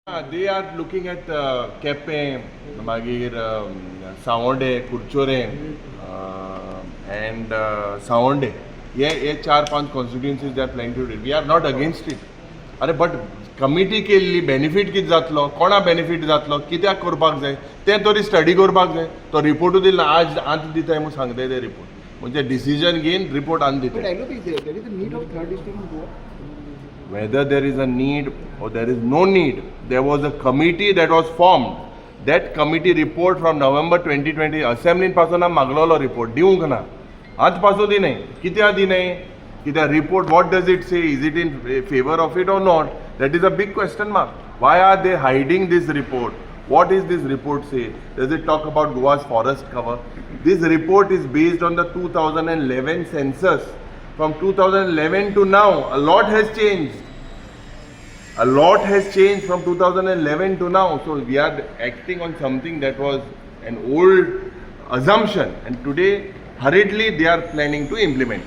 They are looking at Kepe, Magir, Saonde, Kurchore, and Saonde. ये 4-5 constituencies they are planning to do. We are not against it. अरे but committee के लिए benefit कित जातलो, कोणा benefit जातलो, कित्याक करपाक जाय, तें तरी study करपाक जाय. तो report दिला आज दिताय म्हणून सांगताय ते report. म्हणजे decision घेवन report दिताय. But LoP is there. There is a need of third district in Goa. Whether there is a need or there is no need, there was a committee that was formed. That committee report from November 2020 Assembly पासून मागलोलो report दिवंक ना. आज पासून दिनाय. कित्याक दिनाय? That report, what does it say? Is it in favor of it or not? That is a big question mark. Why are they hiding this report? What is this report say? Does it talk about Goa's forest cover? This report is based on the 2011 census. From 2011 to now, a lot has changed. A lot has changed from 2011 to now. So we are acting on something that was an old assumption, and today hurriedly they are planning to implement.